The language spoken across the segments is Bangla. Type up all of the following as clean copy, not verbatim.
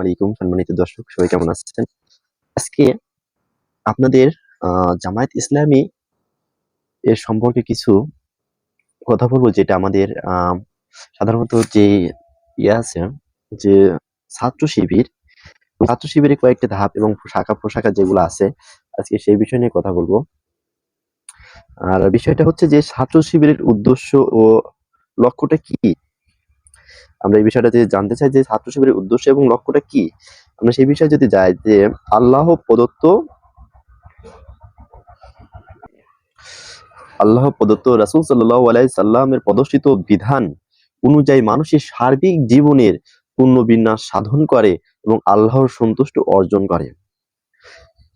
আলাইকুম সম্মানিত দর্শক, সবাই কেমন আছেন? আজকে আপনাদের জামায়াত ইসলামী এর সম্পর্কে কিছু কথা বলবো, যেটা আমাদের সাধারণত যে আছে, যে ছাত্র শিবির, ছাত্র শিবিরে কয়েকটা ধাপ এবং শাখা প্রশাখা যেগুলো আছে, আজকে সেই বিষয় নিয়ে কথা বলবো। আর বিষয়টা হচ্ছে যে ছাত্র শিবিরের উদ্দেশ্য ও লক্ষ্যটা কি। আমরা এই বিষয়টা যদি জানতে চাই যে ছাত্র শিবিরের উদ্দেশ্য এবং লক্ষ্যটা কি, আমরা সেই বিষয়ে যদি যাই যে আল্লাহ প্রদত্ত রাসূল সাল্লাল্লাহু আলাইহি সাল্লামের প্রদর্শিত বিধান অনুযায়ী মানুষের সার্বিক জীবনের পুনর্বিন্যাস সাধন করে এবং আল্লাহর সন্তুষ্টি অর্জন করে।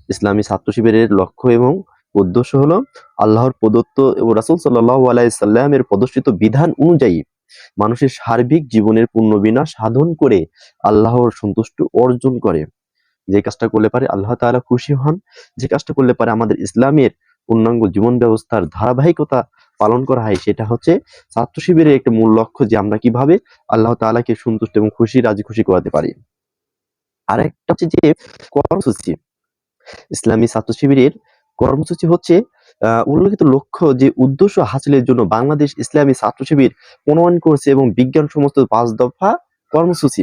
ইসলামী ছাত্র শিবিরের লক্ষ্য এবং উদ্দেশ্য হলো আল্লাহর প্রদত্ত এবং রাসূল সাল্লাল্লাহু আলাইহি সাল্লামের প্রদর্শিত বিধান অনুযায়ী মানুষের সার্বিক জীবনের পুনর্বিন্যাস সাধন করে আল্লাহর সন্তুষ্টি অর্জন করে। যে কাজটা করলে পারে আল্লাহ তাআলা খুশি হন, যে কাজটা করলে পারে আমাদের ইসলামের পূর্ণাঙ্গ জীবন ব্যবস্থার ধারাবাহিকতা পালন করা হয়, সেটা হচ্ছে ছাত্র শিবিরের একটা মূল লক্ষ্য, যে আমরা কিভাবে আল্লাহ তাআলাকে সন্তুষ্ট এবং রাজি খুশি করাতে পারি। আরেকটা হচ্ছে যে কর্মসূচি। ইসলামী ছাত্র শিবিরের কর্মসূচি হচ্ছে উল্লেখিত লক্ষ্য যে উদ্দেশ্য হাসিলের জন্য বাংলাদেশ ইসলামী ছাত্র শিবির প্রণয়ন করছে এবং বিজ্ঞান সমস্ত 5 দফা কর্মসূচি।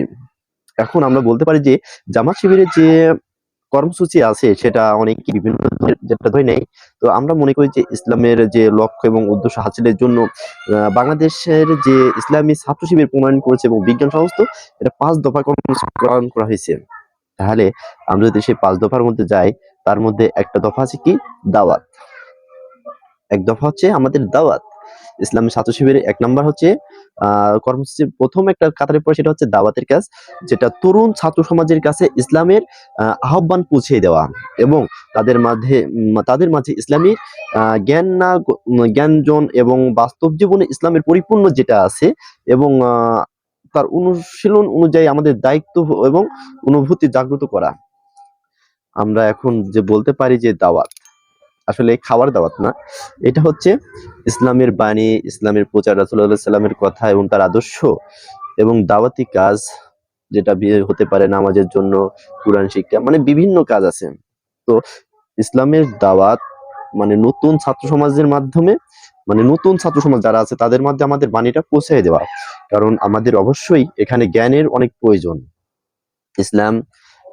এখন আমরা বলতে পারি যে জামাত শিবিরের যে কর্মসূচি আছে সেটা অনেক বিভিন্ন ধরনের, যেটা ধরে নেই। তো আমরা মনে করি যে ইসলামের যে লক্ষ্য এবং উদ্দেশ্য হাসিলের জন্য বাংলাদেশের যে ইসলামী ছাত্র শিবির প্রণয়ন করেছে এবং বিজ্ঞান সমস্ত, এটা 5 দফা কর্মসূচি গ্রহণ করা হয়েছে। তাহলে আমরা যদি সেই 5 দফার মধ্যে যাই, তার মধ্যে একটা দফা আছে কি? দাওয়াত। এক দফা হচ্ছে আমাদের দাওয়াত। ইসলামী ছাত্র শিবিরের 1 নাম্বার হচ্ছে কর্মসূচির প্রথম একটা কাতারে পড়ে, সেটা হচ্ছে দাওয়াতের কাজ, যেটা তরুণ ছাত্র সমাজের কাছে ইসলামের আহ্বান পৌঁছে দেওয়া এবং তাদের মাঝে ইসলামী জ্ঞানজন এবং বাস্তব জীবনে ইসলামের পরিপূর্ণ যেটা আছে এবং তার অনুশীলন অনুযায়ী আমাদের দায়িত্ব এবং অনুভূতি জাগ্রত করা। আমরা এখন যে বলতে পারি যে দাওয়াত আসলে খাওয়ার দাওয়াত না, এটা হচ্ছে ইসলামের বাণী, ইসলামের প্রচার, রাসূলুল্লাহ সাল্লাল্লাহু আলাইহি ওয়াসাল্লামের কথা এবং তার আদর্শ এবং দাওয়াতি কাজ, যেটা বিয়ে হতে পারে নামাজের জন্য, কোরআন শিক্ষা, মানে বিভিন্ন কাজ আছে। তো ইসলামের দাওয়াত মানে নতুন ছাত্র সমাজের মাধ্যমে, মানে নতুন ছাত্র সমাজ যারা আছে তাদের মধ্যে আমাদের বাণীটা পৌঁছে দেওয়া। কারণ আমাদের অবশ্যই এখানে জ্ঞানের অনেক প্রয়োজন। ইসলাম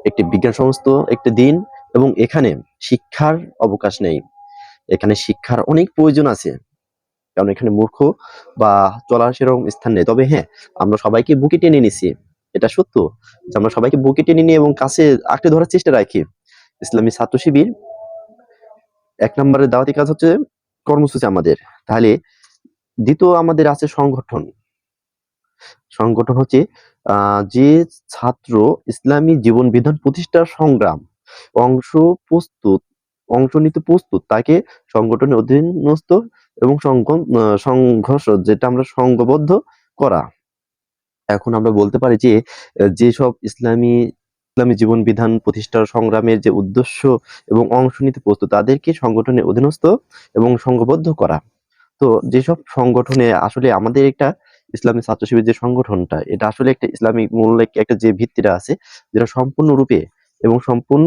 একটি বিজ্ঞান সমস্ত একটি দিন এবং এখানে শিক্ষার অবকাশ নেই। এখানে শিক্ষার অনেক প্রয়োজন আছে, কারণ এখানে মূর্খ বা চলার সেরকম স্থান নেই। তবে হ্যাঁ, আমরা সবাইকে বুকে টেনে নিছি, এটা সত্য যে আমরা সবাইকে বুকে টেনে নিয়ে এবং কাছে আঁকড়ে ধরার চেষ্টা রাখি। ইসলামী ছাত্র শিবির 1 নম্বরের দাওয়াতি কাজ হচ্ছে কর্মসূচি আমাদের। তাহলে দ্বিতীয় আমাদের আছে সংগঠন। সংগঠন হচ্ছে যে ছাত্র ইসলামী জীবন বিধান প্রতিষ্ঠার সংগ্রাম অংশ প্রস্তুত অংশ নিতে প্রস্তুত তাকে সংগঠনের অধীনস্থ এবং সংঘর্ষ, যেটা আমরা সংঘবদ্ধ করা। এখন আমরা বলতে পারি যে যেসব ইসলামী জীবন বিধান প্রতিষ্ঠার সংগ্রামের যে উদ্দেশ্য এবং অংশ নিতে প্রস্তুত, তাদেরকে সংগঠনের অধীনস্থ এবং সংঘবদ্ধ করা। তো যেসব সংগঠনে আসলে আমাদের একটা ইসলামী ছাত্র শিবির যে সংগঠনটা, এটা আসলে একটা ইসলামিক মূল্যে একটা যে ভিত্তিটা আছে, যেটা সম্পূর্ণরূপে এবং সম্পূর্ণ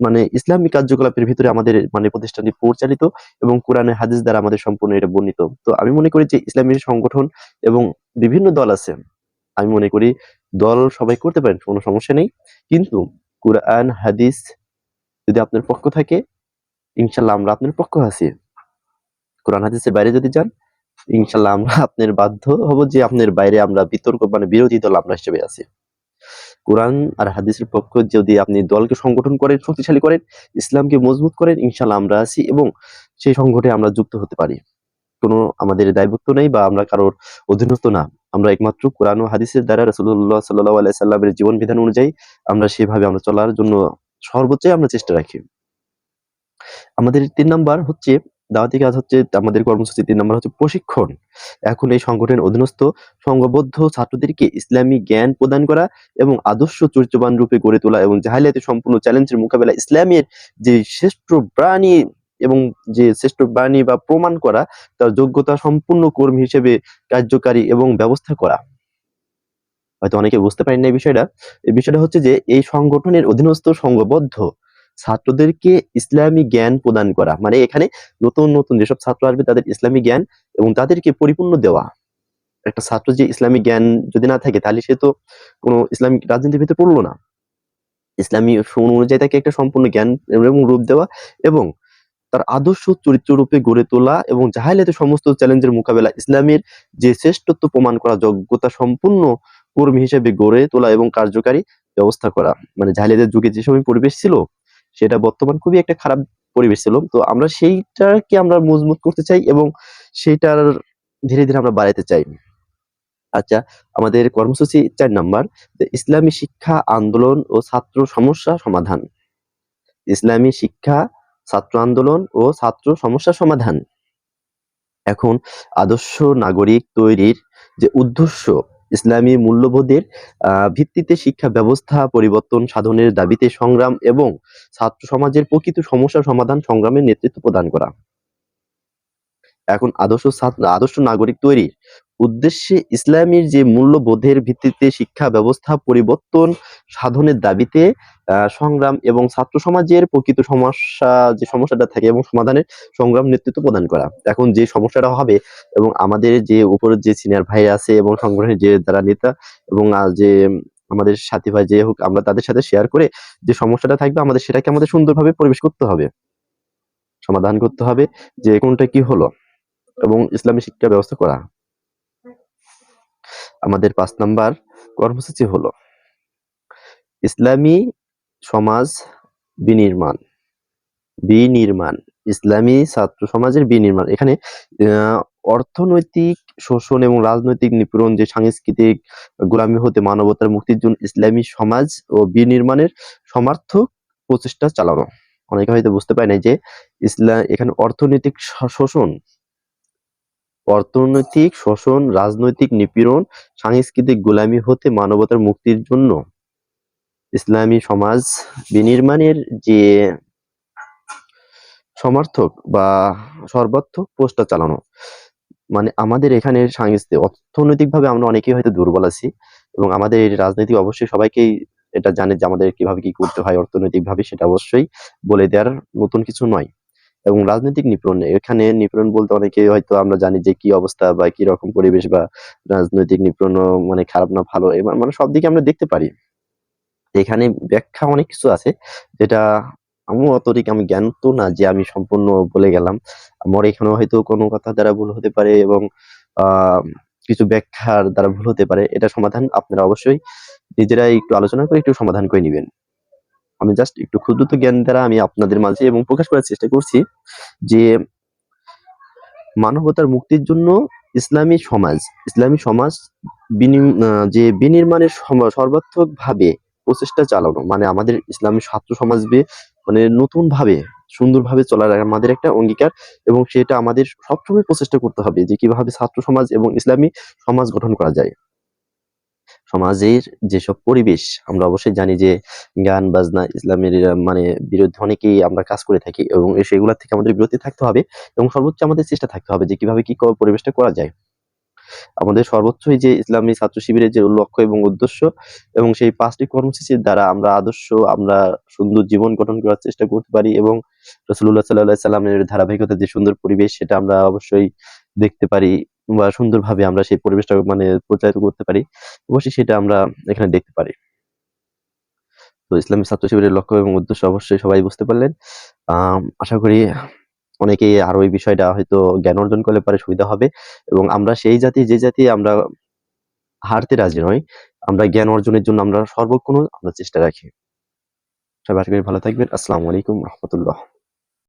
মানে ইসলামী কার্যকলাপের ভিতরে আমাদের মানে প্রতিষ্ঠানটি পরিচালিত এবং কোরআনের হাদিস দ্বারা আমাদের সম্পূর্ণ এটা বর্ণিত। তো আমি মনে করি যে ইসলামী সংগঠন এবং বিভিন্ন দল আছে, আমি মনে করি দল সবাই করতে পারেন, কোনো সমস্যা নেই। কিন্তু কোরআন হাদিস যদি আপনার পক্ষ থাকে, ইনশাল্লাহ আমরা আপনার পক্ষ আছি। কোরআন হাদিসের বাইরে যদি যান, ইনশাল্লাহ আমরা আপনার বাধ্য হব যে আপনার বাইরে আমরা বিতর্ক মানে বিরোধী দল আমরা হিসেবে আছি। কোরআন আর হাদিসের পক্ষ যদি আপনি দলকে সংগঠন করেন, শক্তিশালী করেন, ইসলামকে মজবুত করেন, ইনশাল্লাহ আমরা আছি এবং সেই সংগঠনে আমরা যুক্ত হতে পারি। কোনো আমাদের দায়বদ্ধ নেই বা আমরা কারোর অধীনস্থ না। আমরা একমাত্র কোরআন ও হাদিসের দ্বারা রাসূলুল্লাহ সাল্লাল্লাহু আলাইহি সাল্লামের জীবন বিধান অনুযায়ী আমরা সেভাবে আমরা চলার জন্য সর্বোচ্চ আমরা চেষ্টা রাখি। আমাদের 3 নাম্বার হচ্ছে দাওয়াতি কাজ হচ্ছে আমাদের কর্মসূচি 3 নাম্বার হচ্ছে প্রশিক্ষণ। এখন এই সংগঠনের অধীনস্থ সংঘবদ্ধ ছাত্রদেরকে ইসলামী জ্ঞান প্রদান করা এবং আদর্শ চরিত্রবান রূপে গড়ে তোলা এবং জাহেলিয়াতের সম্পূর্ণ চ্যালেঞ্জের মোকাবেলা ইসলামের যে শ্রেষ্ঠ বাণী বা প্রমাণ করা, তার যোগ্যতা সম্পূর্ণ কর্মী হিসেবে কার্যকারী এবং ব্যবস্থা করা। হয়তো অনেকে বুঝতে পারেন না এই বিষয়টা। এই বিষয়টা হচ্ছে যে এই সংগঠনের অধীনস্থ সংঘবদ্ধ ছাত্রদেরকে ইসলামী জ্ঞান প্রদান করা, মানে এখানে নতুন নতুন যেসব ছাত্র আসবে তাদের ইসলামী জ্ঞান এবং তাদেরকে পরিপূর্ণ দেওয়া। একটা ছাত্র যে ইসলামী জ্ঞান যদি না থাকে তাহলে সে তো কোনো ইসলামিক রাজনীতির ভিতরে পড়লো না। ইসলামী অনুযায়ী তাকে একটা সম্পূর্ণ জ্ঞান এবং রূপ দেওয়া এবং তার আদর্শ চরিত্র রূপে গড়ে তোলা এবং জাহেলিয়াতের সমস্ত চ্যালেঞ্জের মোকাবেলা ইসলামের যে শ্রেষ্ঠত্ব প্রমাণ করা যোগ্যতা সম্পূর্ণ কর্মী হিসেবে গড়ে তোলা এবং কার্যকারী ব্যবস্থা করা। মানে জাহেলিয়াতের যুগে যে সময় পরিবেশ ছিল সেটা বর্তমান খুবই একটা খারাপ পরিবেশ ছিল, তো আমরা সেইটাকে আমরা মজবুত করতে চাই এবং সেইটার ধীরে ধীরে আমরা বাড়াইতে চাই। আচ্ছা, আমাদের কর্মসূচি 4 নাম্বার, ইসলামী শিক্ষা আন্দোলন ও ছাত্র সমস্যা সমাধান। ইসলামী শিক্ষা, ছাত্র আন্দোলন ও ছাত্র সমস্যা সমাধান। এখন আদর্শ নাগরিক তৈরির যে উদ্দেশ্য, ইসলামী মূল্যবোধের ভিত্তিতে শিক্ষা ব্যবস্থা পরিবর্তন সাধনের দাবিতে সংগ্রাম এবং ছাত্র সমাজের প্রকৃত সমস্যা সমাধান সংগ্রামের নেতৃত্ব প্রদান করা। এখন আদর্শ নাগরিক তৈরির উদ্দেশ্যে ইসলামীর যে মূল্যবোধের ভিত্তিতে শিক্ষা ব্যবস্থা পরিবর্তন সাধনের দাবিতে সংগ্রাম এবং ছাত্র সমাজের প্রকৃত যে সমস্যাটা থাকে এবং সমাধানের সংগ্রাম নেতৃত্ব প্রদান করা। এখন যে সমস্যাটা হবে এবং আমাদের যে উপরের যে সিনিয়র ভাই আছে এবং সংগঠনের যে যারা নেতা এবং যে আমাদের সাথী ভাই যে হোক, আমরা তাদের সাথে শেয়ার করে যে সমস্যাটা থাকবে আমাদের সেটাকে আমাদের সুন্দরভাবে পরিবেশ করতে হবে, সমাধান করতে হবে যে কোনটা কি হলো এবং ইসলামী শিক্ষা ব্যবস্থা করা। আমাদের 5 নাম্বার কর্মসূচি হলো ইসলামী সমাজ বিনির্মাণ। ইসলামী ছাত্র সমাজের বিনির্মাণ। এখানে অর্থনৈতিক শোষণ এবং রাজনৈতিক নিপীড়ন, যে সাংস্কৃতিক গোলামি হতে মানবতার মুক্তির জন্য ইসলামী সমাজ ও বিনির্মাণের সমার্থক প্রচেষ্টা চালানো। অনেকে হয়তো বুঝতে পারে না যে এখানে অর্থনৈতিক শোষণ, রাজনৈতিক নিপীড়ন, সাংস্কৃতিক গোলামি হতে মানবতার মুক্তির জন্য ইসলামী সমাজ বিনির্মাণের যে সমর্থক বা সর্বাত্মক প্রচেষ্টা চালানো। মানে আমাদের এখানে অর্থনৈতিকভাবে আমরা অনেকেই হয়তো দুর্বল আছি এবং আমাদের রাজনীতি অবশ্যই সবাইকেই এটা জানে যে আমাদের কিভাবে কি করতে হয় অর্থনৈতিকভাবে, সেটা অবশ্যই বলে দেওয়ার নতুন কিছু নয়। এবং রাজনৈতিক নিপীড়ন, এখানে নিপীড়ন বলতে অনেকে হয়তো আমরা জানি যে কি অবস্থা বা কি রকম পরিবেশ বা রাজনৈতিক নিপীড়ন মানে খারাপ না ভালো, মানে সব দিকে আমরা দেখতে পারি। এখানে ব্যাখ্যা অনেক কিছু আছে যেটা আমি জ্ঞান তো না যে আমি সম্পূর্ণ বলে গেলাম। আমার এখানে হয়তো কোনো কথা দ্বারা ভুল হতে পারে এবং কিছু ব্যাখ্যার দ্বারা ভুল হতে পারে। এটা সমাধান আপনারা অবশ্যই নিজেরাই একটু আলোচনা করে একটু সমাধান করে নিবেন। আমি জাস্ট একটু ক্ষুদ্র জ্ঞান দ্বারা আমি আপনাদের মাঝে এবং প্রকাশ করার চেষ্টা করছি যে মানবতার মুক্তির জন্য ইসলামী সমাজ যে বিনির্মাণের সর্বাত্মক ভাবে প্রচেষ্টা চালানো, মানে আমাদের ইসলামী ছাত্র সমাজ মানে নতুন ভাবে সুন্দরভাবে চলার আমাদের একটা অঙ্গীকার এবং সেটা আমাদের সবসময় প্রচেষ্টা করতে হবে যে কিভাবে ছাত্র সমাজ এবং ইসলামী সমাজ গঠন করা যায়। সমাজের যেসব পরিবেশ আমরা অবশ্যই জানি যে গান বাজনা ইসলামের মানে বিরুদ্ধে অনেকেই আমরা কাজ করে থাকি এবং সেগুলা থেকে আমাদের বিরতি থাকতে হবে এবং সর্বোচ্চ আমাদের চেষ্টা থাকতে হবে যে কিভাবে কি পরিবেশটা করা যায়। আমাদের সর্বোচ্চই যে ইসলামী ছাত্র শিবিরের যে লক্ষ্য এবং উদ্দেশ্য এবং সেই 5টি কর্মসূচির দ্বারা আমরা সুন্দর জীবন গঠন করার চেষ্টা করতে পারি এবং রাসূলুল্লাহ সাল্লাল্লাহু আলাইহি সাল্লামের ধারাবাহিকতা যে সুন্দর পরিবেশ সেটা আমরা অবশ্যই দেখতে পারি বা সুন্দরভাবে আমরা সেই পরিবেশটা মানে প্রচারিত করতে পারি, অবশ্যই সেটা আমরা এখানে দেখতে পারি। তো ইসলামী ছাত্র শিবিরের লক্ষ্য এবং উদ্দেশ্য অবশ্যই সবাই বুঝতে পারলেন। আশা করি অনেকেই আরো এই বিষয়টা হয়তো জ্ঞান অর্জন করলে পরে সুবিধা হবে এবং আমরা সেই যে জাতি আমরা হারতে রাজি নয়, আমরা জ্ঞান অর্জনের জন্য আমরা সর্বক্ষণ আমরা চেষ্টা রাখি। সবাই আশা করি ভালো থাকবেন। আসসালামু আলাইকুম রহমতুল্লাহ।